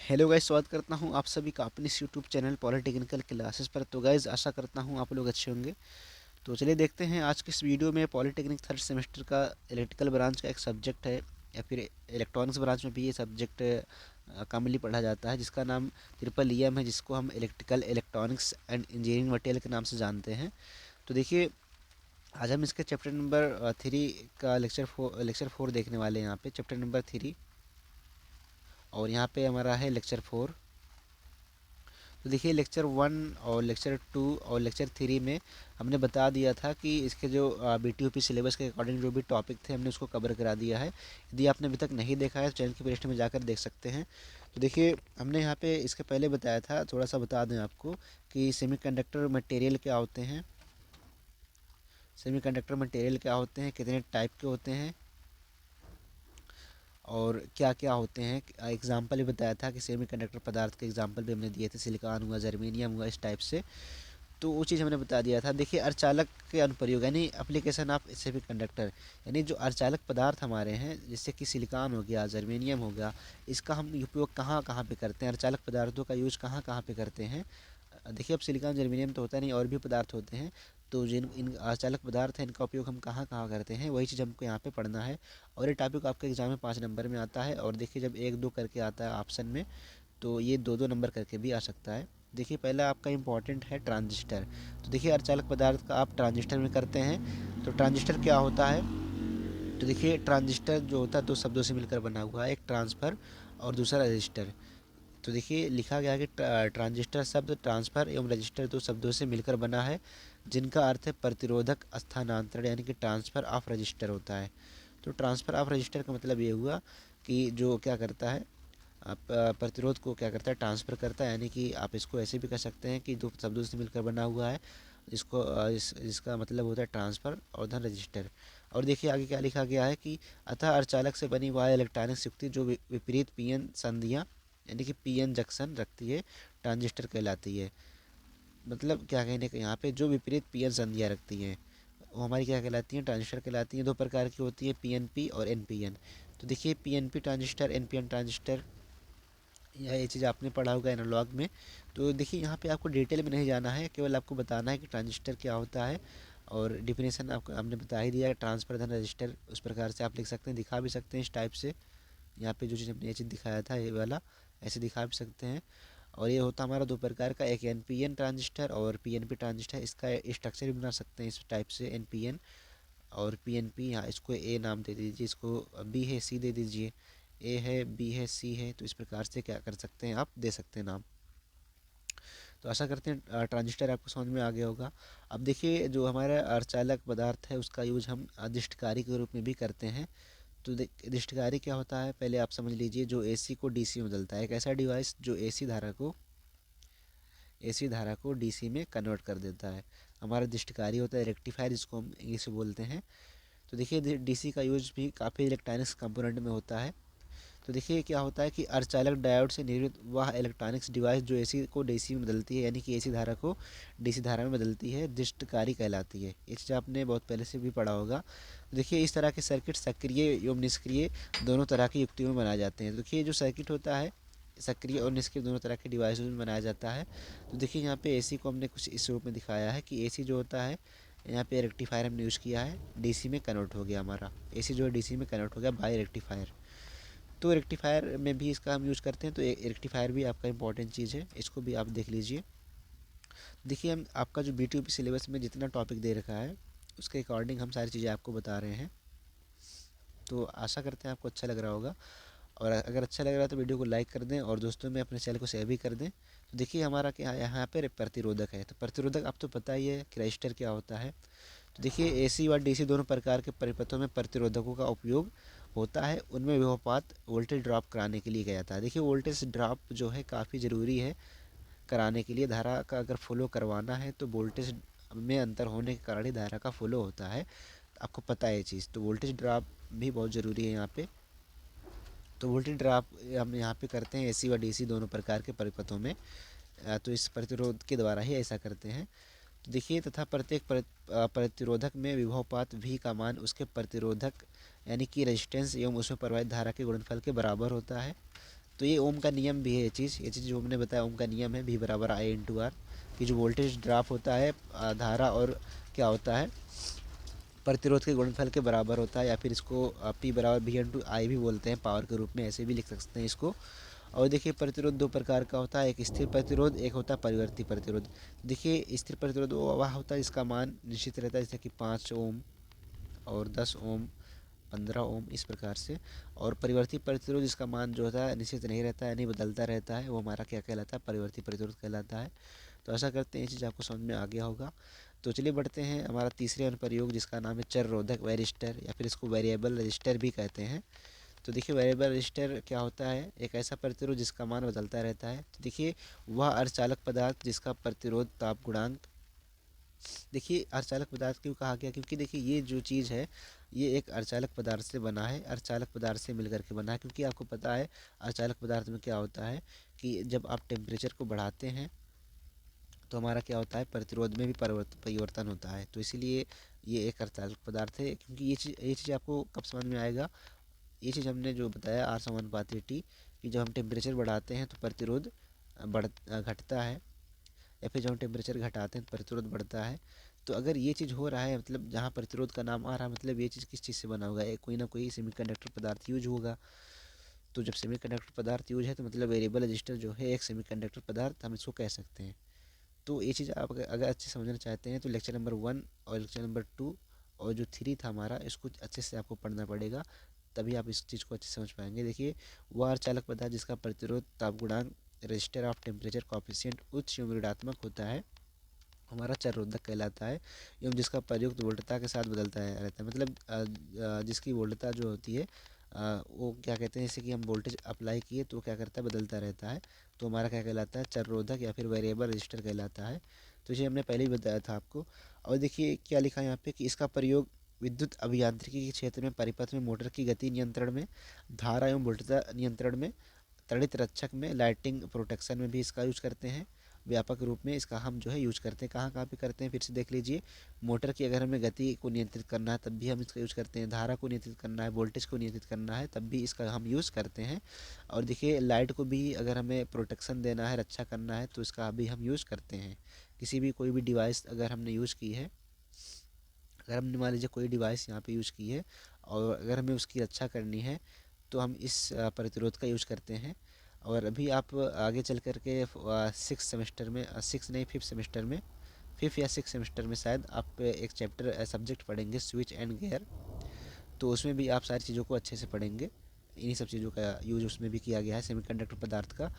Hello guys, स्वागत करता हूं आप सभी का अपने इस यूट्यूब चैनल पॉलिटेक्निकल क्लासेस पर। तो गाइस, आशा करता हूं आप लोग अच्छे होंगे। तो चलिए देखते हैं आज की इस वीडियो में। पॉलिटेक्निक थर्ड सेमेस्टर का इलेक्ट्रिकल ब्रांच का एक सब्जेक्ट है, या फिर इलेक्ट्रॉनिक्स ब्रांच में भी ये सब्जेक्ट कॉमनली पढ़ा जाता है, जिसका नाम ट्रिपल ई एम है, जिसको हम electrical electronics and engineering material के नाम से जानते हैं। तो देखिए, आज हम इसके चैप्टर नंबर 3 का लेक्चर 4 देखने वाले हैं। यहाँ पे चैप्टर नंबर 3 और यहाँ पे हमारा है लेक्चर 4। तो देखिए, लेक्चर 1 और लेक्चर 2 और लेक्चर 3 में हमने बता दिया था कि इसके जो BTOP सिलेबस के अकॉर्डिंग जो भी टॉपिक थे हमने उसको कवर करा दिया है। यदि आपने अभी तक नहीं देखा है तो चैनल की प्लेलिस्ट में जाकर देख सकते हैं। तो देखिए, हमने यहाँ पे इसके पहले बताया था, थोड़ा सा बता दें आपको कि सेमीकंडक्टर मटेरियल क्या होते हैं, सेमीकंडक्टर मटेरियल क्या होते हैं, कितने टाइप के होते हैं और क्या क्या होते हैं। एग्जाम्पल भी बताया था कि सेमीकंडक्टर पदार्थ के एग्जाम्पल भी हमने दिए थे, सिलिकॉन हुआ, जर्मेनियम हुआ, इस टाइप से। तो वो चीज़ हमने बता दिया था। देखिए, अर्धचालक के अनुप्रयोग यानी एप्लीकेशन ऑफ सेमीकंडक्टर, यानी जो अर्धचालक पदार्थ हमारे हैं जैसे कि सिलिकॉन हो गया, जर्मेनियम हो गया, इसका हम उपयोग कहाँ कहाँ पे करते हैं, अर्धचालक पदार्थों का यूज कहाँ कहाँ पे करते हैं। देखिए, अब सिलिकॉन जर्मेनियम तो होता नहीं, और भी पदार्थ होते हैं। तो जिन इन अर्धचालक पदार्थ हैं इनका उपयोग हम कहाँ कहाँ करते हैं, वही चीज़ हमको यहाँ पे पढ़ना है। और ये टॉपिक आपके एग्जाम में 5 नंबर में आता है। और देखिए, जब 1 2 करके आता है ऑप्शन में, तो ये 2 2 नंबर करके भी आ सकता है। देखिए, पहला आपका इम्पॉर्टेंट है ट्रांजिस्टर। तो देखिए, अर्धचालक पदार्थ का आप ट्रांजिस्टर में करते हैं। तो ट्रांजिस्टर क्या होता है? तो देखिए, ट्रांजिस्टर जो होता है 2 शब्दों से मिलकर बना हुआ है, एक ट्रांसफ़र और दूसरा रजिस्टर। तो देखिए, लिखा गया है कि ट्रांजिस्टर शब्द ट्रांसफ़र एवं रजिस्टर 2 शब्दों से मिलकर बना है, जिनका अर्थ है प्रतिरोधक स्थानांतरण, यानी कि ट्रांसफ़र ऑफ रजिस्टर होता है। तो ट्रांसफ़र ऑफ रजिस्टर का मतलब ये हुआ कि जो क्या करता है, आप प्रतिरोध को क्या करता है, ट्रांसफ़र करता है। यानी कि आप इसको ऐसे भी कह सकते हैं कि 2 शब्दों से मिलकर बना हुआ है, इसको इसका मतलब होता है ट्रांसफ़र और धन रजिस्टर। और देखिए, आगे क्या लिखा गया है कि अतः अर्धचालक से बनी हुआ इलेक्ट्रॉनिक युक्ति जो विपरीत पीएन संधियाँ, यानी कि पीएन जंक्शन रखती है, ट्रांजिस्टर कहलाती है। मतलब क्या कहने का, यहाँ पे जो विपरीत पीएन संधियाँ रखती हैं वो हमारी क्या कहलाती हैं, ट्रांजिस्टर कहलाती हैं। 2 प्रकार की होती है, पीएनपी और एनपीएन। तो देखिए, पीएनपी ट्रांजिस्टर, एनपीएन ट्रांजिस्टर, ये चीज़ आपने पढ़ा होगा एनालॉग में। तो देखिए, यहाँ पे आपको डिटेल में नहीं जाना है, केवल आपको बताना है कि ट्रांजिस्टर क्या होता है। और डिफिनेशन आपको हमने बता ही दिया है, ट्रांसफर धन रजिस्टर, उस प्रकार से आप लिख सकते हैं, दिखा भी सकते हैं इस टाइप से। यहाँ पे जो चीज़ हमने ये चीज़ दिखाया था, ये वाला ऐसे दिखा भी सकते हैं। और ये होता हमारा 2 प्रकार का, एक एनपीएन ट्रांजिस्टर और पीएनपी ट्रांजिस्टर। इसका स्ट्रक्चर भी बना सकते हैं इस टाइप से, एनपीएन और पीएनपी। यहाँ इसको ए नाम दे दीजिए, इसको बी है सी दे दीजिए, ए है, बी है, सी है। तो इस प्रकार से क्या कर सकते हैं, आप दे सकते हैं नाम। तो आशा करते हैं ट्रांजिस्टर आपको समझ में आ गया होगा। अब देखिए, जो हमारा अर्धचालक पदार्थ है उसका यूज हम अदिष्टकारी के रूप में भी करते हैं। तो अदिष्टकारी क्या होता है, पहले आप समझ लीजिए। जो एसी को डीसी में बदलता है, एक ऐसा डिवाइस जो एसी धारा को डीसी में कन्वर्ट कर देता है, हमारा अदिष्टकारी होता है। रेक्टिफायर, जिसको हम इंग्लिश में बोलते हैं। तो देखिए, डीसी का यूज भी काफ़ी इलेक्ट्रॉनिक्स कंपोनेंट में होता है। तो देखिए, क्या होता है कि अर्धचालक डायोड से निर्मित वह इलेक्ट्रॉनिक्स डिवाइस जो एसी को डीसी में बदलती है, यानी कि एसी धारा को डीसी धारा में बदलती है, दिष्टकारी कहलाती है। ये चीज़ आपने बहुत पहले से भी पढ़ा होगा। तो देखिए, इस तरह के सर्किट सक्रिय एवं निष्क्रिय दोनों तरह की युक्तियों में बनाए जाते हैं। तो देखिए, जो सर्किट होता है सक्रिय और निष्क्रिय दोनों तरह के डिवाइस में बनाया जाता है। तो देखिए, यहाँ पे एसी को हमने कुछ इस रूप में दिखाया है कि एसी जो होता है, यहाँ पे रेक्टिफायर हमने यूज़ किया है, डीसी में कन्वर्ट हो गया हमारा, एसी जो है डीसी में कन्वर्ट हो गया बाय रेक्टिफायर। तो रेक्टिफायर में भी इसका हम यूज़ करते हैं। तो रेक्टिफायर भी आपका इंपॉर्टेंट चीज़ है, इसको भी आप देख लीजिए। देखिए, हम आपका जो BTOP सिलेबस में जितना टॉपिक दे रखा है उसके अकॉर्डिंग हम सारी चीज़ें आपको बता रहे हैं। तो आशा करते हैं आपको अच्छा लग रहा होगा। और अगर अच्छा लग रहा है तो वीडियो को लाइक कर दें और दोस्तों में अपने चैनल को शेयर भी कर दें। तो देखिए, हमारा क्या है, यहाँ पे प्रतिरोधक है। तो प्रतिरोधक आप तो पता ही है कि रजिस्टर क्या होता है। तो देखिए, एसी व डीसी दोनों प्रकार के परिपथों में प्रतिरोधकों का उपयोग होता है। उनमें विभवापात वोल्टेज ड्रॉप कराने के लिए किया जाता है। देखिए, वोल्टेज ड्रॉप जो है काफ़ी ज़रूरी है कराने के लिए। धारा का अगर फॉलो करवाना है तो वोल्टेज में अंतर होने के कारण ही धारा का फॉलो होता है, आपको पता है ये चीज़। तो वोल्टेज ड्रॉप भी बहुत ज़रूरी है यहाँ पे। तो वोल्टेज ड्रॉप हम यहाँ पे करते हैं एसी व डीसी दोनों प्रकार के परिपथों में। तो इस प्रतिरोध के द्वारा ही ऐसा करते हैं। तो देखिए, तथा प्रत्येक प्रतिरोधक में विभवपात V का मान उसके प्रतिरोधक यानी कि रेजिस्टेंस एवं उसमें प्रवाहित धारा के गुणनफल के बराबर होता है। तो ये ओम का नियम भी है, ये चीज़ जो हमने बताया ओम का नियम है, V बराबर I इंटू आर, कि जो वोल्टेज ड्रॉप होता है धारा और क्या होता है प्रतिरोध के गुणनफल के बराबर होता है, या फिर इसको P बराबर V इंटू आई भी बोलते हैं पावर के रूप में, ऐसे भी लिख सकते हैं इसको। और देखिए प्रतिरोध दो प्रकार का होता है, एक स्थिर प्रतिरोध, एक होता है परिवर्ती प्रतिरोध। देखिए स्थिर प्रतिरोध वो वह होता है जिसका मान निश्चित रहता है, जैसे कि 5 ओम और 10 ओम, 15 ओम, इस प्रकार से। और परिवर्ती प्रतिरोध जिसका मान जो होता है निश्चित नहीं रहता है, यानी बदलता रहता है, वो हमारा क्या कहलाता है, परिवर्ती प्रतिरोध कहलाता है। तो ऐसा करते हैं, ये चीज़ आपको समझ में आ गया होगा। तो चलिए बढ़ते हैं हमारा तीसरे अनुप्रयोग, जिसका नाम है चर रोधक वैरिस्टर, या फिर इसको वेरिएबल रजिस्टर भी कहते हैं। तो देखिए वेरिएबल रजिस्टर क्या होता है, एक ऐसा प्रतिरोध जिसका मान बदलता रहता है। तो देखिए वह अर्धचालक पदार्थ जिसका प्रतिरोध ताप गुणांक, देखिए अर्धचालक पदार्थ क्यों कहा गया, क्योंकि देखिए ये जो चीज़ है ये एक अर्धचालक पदार्थ से बना है, अर्धचालक पदार्थ से मिलकर के बना है। क्योंकि आपको पता है अर्धचालक पदार्थ में क्या होता है कि जब आप टेम्परेचर को बढ़ाते हैं तो हमारा क्या होता है, प्रतिरोध में भी परिवर्तन होता है। तो इसीलिए ये एक अर्धचालक पदार्थ है। क्योंकि ये चीज़ आपको कब समझ में आएगा, ये चीज़ हमने जो बताया आर समानुपाती टी, कि जब हम टेम्परेचर बढ़ाते हैं तो प्रतिरोध घटता है, या फिर जब हम टेम्परेचर घटाते हैं तो प्रतिरोध बढ़ता है। तो अगर ये चीज़ हो रहा है, मतलब जहाँ प्रतिरोध का नाम आ रहा है, मतलब ये चीज़ किस चीज़ से बना होगा, कोई ना कोई सेमीकंडक्टर पदार्थ यूज होगा। तो जब सेमीकंडक्टर पदार्थ यूज है तो मतलब वेरिएबल रजिस्टर जो है एक सेमीकंडक्टर पदार्थ हम इसको कह सकते हैं। तो ये चीज़ आप अगर अच्छे समझना चाहते हैं तो लेक्चर नंबर 1 और लेक्चर नंबर 2 और जो 3 था हमारा, इसको अच्छे से आपको पढ़ना पड़ेगा, तभी आप इस चीज़ को अच्छे से समझ पाएंगे। देखिए वह अर्धचालक पदार्थ जिसका प्रतिरोध ताप गुणांक रजिस्टर ऑफ टेम्परेचर कॉफिशिएंट उच्च एवं ऋणात्मक होता है, हमारा चररोधक कहलाता है। एवं जिसका प्रयुक्त वोल्टता के साथ बदलता है रहता है, मतलब जिसकी वोल्टता जो होती है वो क्या कहते हैं, जैसे कि हम वोल्टेज अप्लाई किए तो क्या करता है, बदलता रहता है। तो हमारा क्या कहलाता है, चररोधक या फिर वेरिएबल रजिस्टर कहलाता है। तो इसे हमने पहले ही बताया था आपको। और देखिए क्या लिखा है यहाँ पे, कि इसका प्रयोग विद्युत अभियांत्रिकी के क्षेत्र में, परिपथ में, मोटर की गति नियंत्रण में, धारा एवं वोल्टता नियंत्रण में, त्वरित रक्षक में, लाइटिंग प्रोटेक्शन में भी इसका यूज करते हैं। व्यापक रूप में इसका हम जो है यूज करते हैं। कहाँ कहाँ पे करते हैं, फिर से देख लीजिए। मोटर की अगर हमें गति को नियंत्रित करना है तब भी हम इसका यूज करते हैं, धारा को नियंत्रित करना है, वोल्टेज को नियंत्रित करना है तब भी इसका हम यूज़ करते हैं। और देखिए लाइट को भी अगर हमें प्रोटेक्शन देना है, रक्षा करना है, तो इसका भी हम यूज़ करते हैं। किसी भी कोई भी डिवाइस अगर हमने यूज़ की है, अगर हमने मान लीजिए कोई डिवाइस यहाँ पे यूज़ की है और अगर हमें उसकी रक्षा करनी है तो हम इस प्रतिरोध का यूज़ करते हैं। और अभी आप आगे चल कर के 6 सेमेस्टर में, 6 नहीं 5th सेमेस्टर में, 5th या 6th सेमेस्टर में शायद आप एक चैप्टर सब्जेक्ट पढ़ेंगे स्विच एंड गियर। तो उसमें भी आप सारी चीज़ों को अच्छे से पढ़ेंगे, इन्हीं सब चीज़ों का यूज उसमें भी किया गया है सेमीकंडक्टर पदार्थ का।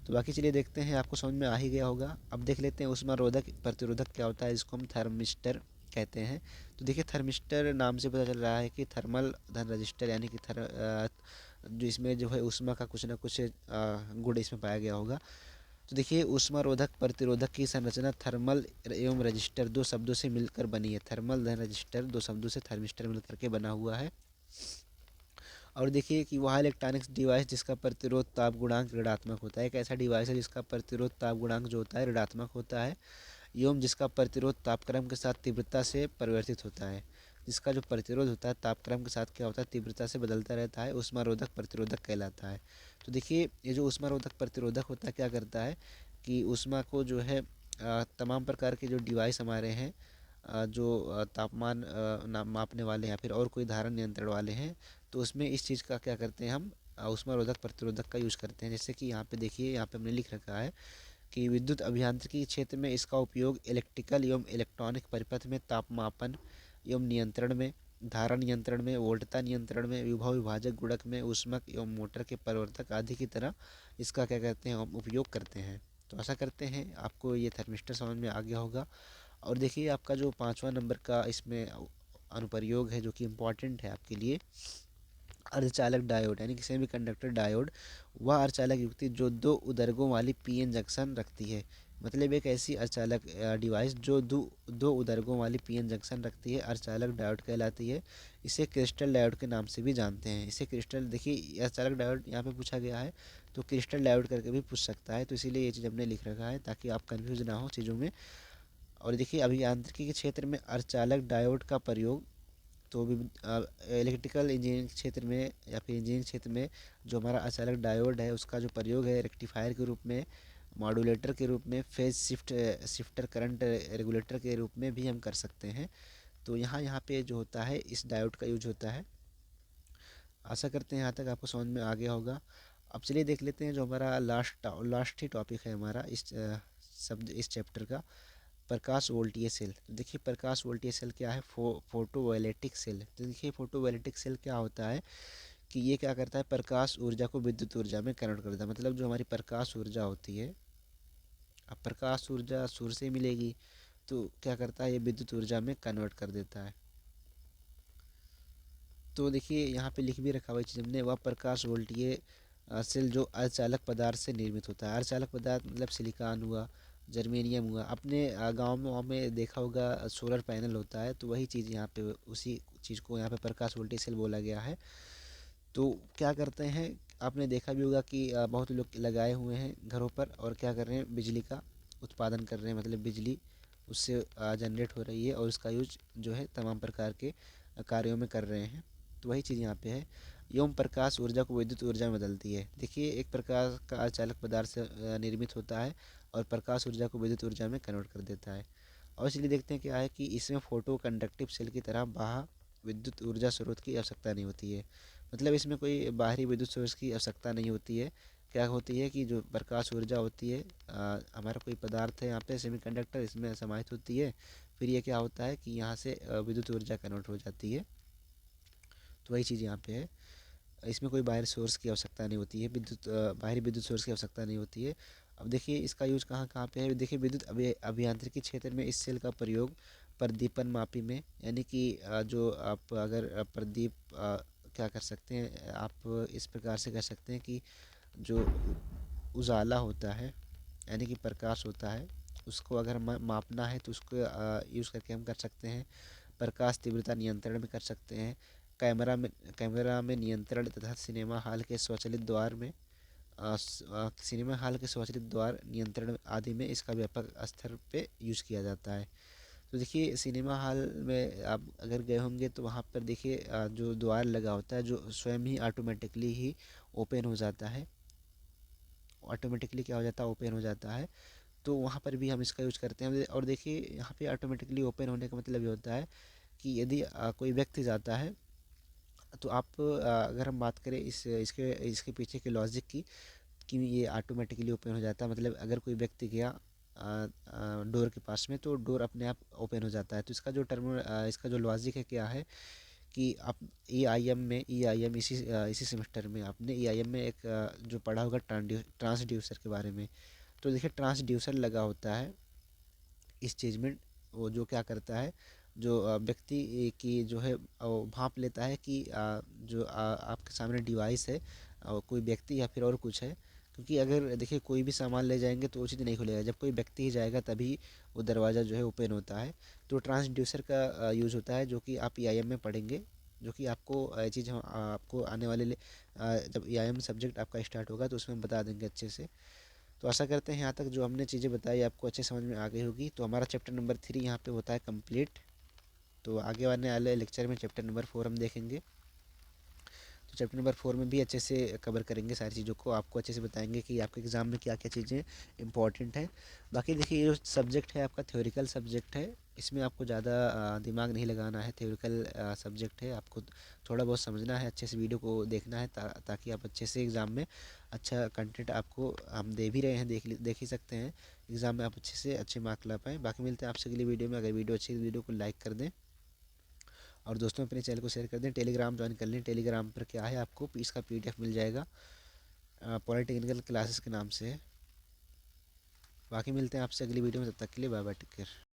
तो बाकी चलिए देखते हैं, आपको समझ में आ ही गया होगा। अब देख लेते हैं ऊष्मारोधक प्रतिरोधक क्या होता है, जिसको हम थर्मिस्टर कहते हैं। तो देखिए थर्मिस्टर नाम से पता चल रहा है कि थर्मल धन रजिस्टर, यानी कि जो इसमें जो है ऊष्मा का कुछ ना कुछ गुण इसमें पाया गया होगा। तो देखिए ऊष्मारोधक प्रतिरोधक की संरचना थर्मल एवं रजिस्टर दो शब्दों से मिलकर बनी है। थर्मल धन रजिस्टर दो शब्दों से थर्मिस्टर मिलकर के बना हुआ है। और देखिए कि वह इलेक्ट्रॉनिक्स डिवाइस जिसका प्रतिरोध ताप गुणांक ऋणात्मक होता है, एक ऐसा डिवाइस है जिसका प्रतिरोध ताप गुणांक जो होता है ऋणात्मक होता है, एवं जिसका प्रतिरोध तापक्रम के साथ तीव्रता से परिवर्तित होता है। जिसका जो प्रतिरोध होता है तापक्रम के साथ क्या होता है, तीव्रता से बदलता रहता है, ऊष्मारोधक प्रतिरोधक कहलाता है। तो देखिए ये जो ऊष्मारोधक प्रतिरोधक होता है क्या करता है कि ऊष्मा को जो है तमाम प्रकार के जो डिवाइस हमारे हैं, जो तापमान मापने वाले हैं, या फिर और कोई धारण नियंत्रण वाले हैं, तो उसमें इस चीज़ का क्या करते हैं हम, ऊष्मारोधक प्रतिरोधक का यूज़ करते हैं। जैसे कि यहाँ पे देखिए, यहाँ पे हमने लिख रखा है कि विद्युत अभियांत्रिकी क्षेत्र में इसका उपयोग इलेक्ट्रिकल एवं इलेक्ट्रॉनिक परिपथ में तापमापन एवं नियंत्रण में, धारा नियंत्रण में, वोल्टता नियंत्रण में, विभव विभाजक गुणक में, ऊष्मक एवं मोटर के परिवर्तक आदि की तरह इसका क्या कहते हैं हम उपयोग करते हैं। तो ऐसा करते हैं, आपको ये थर्मिस्टर समझ में आ गया होगा। और देखिए आपका जो 5वां नंबर का इसमें अनुप्रयोग है जो कि इम्पॉर्टेंट है आपके लिए, अर्धचालक डायोड, यानी कि सेमीकंडक्टर डायोड, वह अर्धचालक युक्ति जो दो उदर्गों वाली पीएन जंक्शन रखती है। मतलब एक ऐसी अर्धचालक डिवाइस जो दो उदर्गों वाली पीएन जंक्शन रखती है, अर्धचालक डायोड कहलाती है। इसे क्रिस्टल डायोड के नाम से भी जानते हैं। इसे क्रिस्टल, देखिए अर्धचालक डायोड यहाँ पे पूछा गया है तो क्रिस्टल डायोड करके भी पूछ सकता है, तो इसीलिए ये चीज़ हमने लिख रखा है ताकि आप कन्फ्यूज ना हो चीज़ों में। और देखिए अभियांत्रिकी के क्षेत्र में अर्धचालक डायोड का प्रयोग तो भी इलेक्ट्रिकल इंजीनियरिंग क्षेत्र में या फिर इंजीनियरिंग क्षेत्र में जो हमारा अचालक डायोड है उसका जो प्रयोग है रेक्टिफायर के रूप में, मॉड्यूलेटर के रूप में, फेज शिफ्टर करंट रेगुलेटर के रूप में भी हम कर सकते हैं। तो यहाँ यहाँ पे जो होता है इस डायोड का यूज होता है। आशा करते हैं यहाँ तक आपको समझ में आ गया होगा। अब चलिए देख लेते हैं जो हमारा लास्ट ही टॉपिक है हमारा इस शब्द इस चैप्टर का, प्रकाश वोल्टीय सेल। तो देखिए प्रकाश वोल्टीय सेल क्या है, फोटोवोल्टिक सेल। तो देखिए फोटोवोल्टिक सेल क्या होता है कि ये क्या करता है, प्रकाश ऊर्जा को विद्युत ऊर्जा में कन्वर्ट करता है। मतलब जो हमारी प्रकाश ऊर्जा होती है, अब प्रकाश ऊर्जा सूर्य से मिलेगी तो क्या करता है, ये विद्युत ऊर्जा में कन्वर्ट कर देता है। तो देखिए यहाँ पे लिख भी रखा हुआ है चीज़ हमने, वह प्रकाश वोल्टीय सेल जो अर्धचालक पदार्थ से निर्मित होता है। अर्धचालक पदार्थ मतलब सिलिकॉन हुआ, जर्मेनियम हुआ। अपने गाँव में देखा होगा सोलर पैनल होता है, तो वही चीज़ यहाँ पे उसी चीज़ को यहाँ पे प्रकाश वोल्टीय सेल बोला गया है। तो क्या करते हैं, आपने देखा भी होगा कि बहुत लोग लगाए हुए हैं घरों पर और क्या कर रहे हैं, बिजली का उत्पादन कर रहे हैं। मतलब बिजली उससे जनरेट हो रही है और उसका यूज जो है तमाम प्रकार के कार्यों में कर रहे हैं। तो वही चीज़ यहाँ पे है, एवं प्रकाश ऊर्जा को विद्युत ऊर्जा में बदलती है। देखिए एक प्रकार का अर्धचालक पदार्थ से निर्मित होता है और प्रकाश ऊर्जा को विद्युत ऊर्जा में कन्वर्ट कर देता है। और इसलिए देखते हैं क्या है कि इसमें फोटो कंडक्टिव सेल की तरह बाह्य विद्युत ऊर्जा स्रोत की आवश्यकता नहीं होती है। मतलब इसमें कोई बाहरी विद्युत सोर्स की आवश्यकता नहीं होती है। क्या होती है कि जो प्रकाश ऊर्जा होती है, हमारा कोई पदार्थ है यहाँ पे सेमीकंडक्टर, इसमें समाहित होती है। फिर ये क्या होता है कि यहाँ से विद्युत ऊर्जा कन्वर्ट हो जाती है। तो वही चीज़ यहाँ पे है, इसमें कोई बाहरी सोर्स की आवश्यकता नहीं होती है, बाहरी विद्युत सोर्स की आवश्यकता नहीं होती है। अब देखिए इसका यूज कहाँ कहाँ पे है। देखिए विद्युत अभियांत्रिकी क्षेत्र में इस सेल का प्रयोग प्रदीपन मापी में, यानी कि जो आप अगर प्रदीप क्या कर सकते हैं, आप इस प्रकार से कर सकते हैं कि जो उजाला होता है यानी कि प्रकाश होता है, उसको अगर मापना है तो उसको यूज़ करके हम कर सकते हैं। प्रकाश तीव्रता नियंत्रण में कर सकते हैं। कैमरा में नियंत्रण तथा सिनेमा हॉल के स्वचालित द्वार में सिनेमा हॉल के स्वचालित द्वार नियंत्रण आदि में इसका व्यापक स्तर पे यूज़ किया जाता है। तो देखिए सिनेमा हॉल में आप अगर गए होंगे तो वहाँ पर देखिए जो द्वार लगा होता है जो स्वयं ही ऑटोमेटिकली ही ओपन हो जाता है, ऑटोमेटिकली क्या हो जाता है, ओपन हो जाता है। तो वहाँ पर भी हम इसका यूज़ करते हैं। और देखिए यहाँ पे ऑटोमेटिकली ओपन होने का मतलब ये होता है कि यदि कोई व्यक्ति जाता है तो आप अगर हम बात करें इसके इसके पीछे के लॉजिक की कि ये ऑटोमेटिकली ओपन हो जाता है। मतलब अगर कोई व्यक्ति गया डोर के पास में तो डोर अपने आप ओपन हो जाता है। तो इसका जो लॉजिक है क्या है कि आप ई आई एम इसी सेमेस्टर में आपने ई आई एम में एक जो पढ़ा होगा ट्रांसड्यूसर के बारे में। तो देखिए ट्रांसड्यूसर लगा होता है इस चीज़ में, वो जो क्या करता है, जो व्यक्ति की जो है वो भांप लेता है कि जो आपके सामने डिवाइस है कोई व्यक्ति या फिर और कुछ है। क्योंकि अगर देखिए कोई भी सामान ले जाएंगे तो वो चीज़ नहीं खुलेगा, जब कोई व्यक्ति ही जाएगा तभी वो दरवाज़ा जो है ओपन होता है। तो ट्रांसड्यूसर का यूज़ होता है जो कि आप ईआईएम में पढ़ेंगे, जो कि आपको ये चीज़ हम आपको आने वाले जब ईआईएम सब्जेक्ट आपका स्टार्ट होगा तो उसमें बता देंगे अच्छे से। तो आशा करते हैं यहाँ तक जो हमने चीज़ें बताई आपको अच्छे समझ में आ गई होगी। तो हमारा चैप्टर नंबर 3 यहाँ पे होता है कंप्लीट। तो आगे आने वाले लेक्चर में चैप्टर नंबर 4 हम देखेंगे। तो चैप्टर नंबर 4 में भी अच्छे से कवर करेंगे सारी चीज़ों को, आपको अच्छे से बताएंगे कि आपके एग्ज़ाम में क्या क्या चीज़ें इंपॉर्टेंट हैं। बाकी देखिए ये जो सब्जेक्ट है आपका थ्योरिकल सब्जेक्ट है, इसमें आपको ज़्यादा दिमाग नहीं लगाना है। थ्योरिकल सब्जेक्ट है, आपको थोड़ा बहुत समझना है, अच्छे से वीडियो को देखना है ताकि आप अच्छे से एग्ज़ाम में अच्छा कंटेंट आपको हम दे भी रहे हैं, देख ही सकते हैं, एग्ज़ाम में आप अच्छे से अच्छे मार्क ला पाएँ। बाकी मिलते हैं आपसे अगली वीडियो में। अगर वीडियो अच्छी है वीडियो को लाइक कर दें और दोस्तों अपने चैनल को शेयर कर दें। टेलीग्राम ज्वाइन कर लें, टेलीग्राम पर क्या है आपको इसका पीडीएफ मिल जाएगा, पॉलिटेक्निकल क्लासेस के नाम से है। बाकी मिलते हैं आपसे अगली वीडियो में, तब तक के लिए बाय बाय, टेक केयर।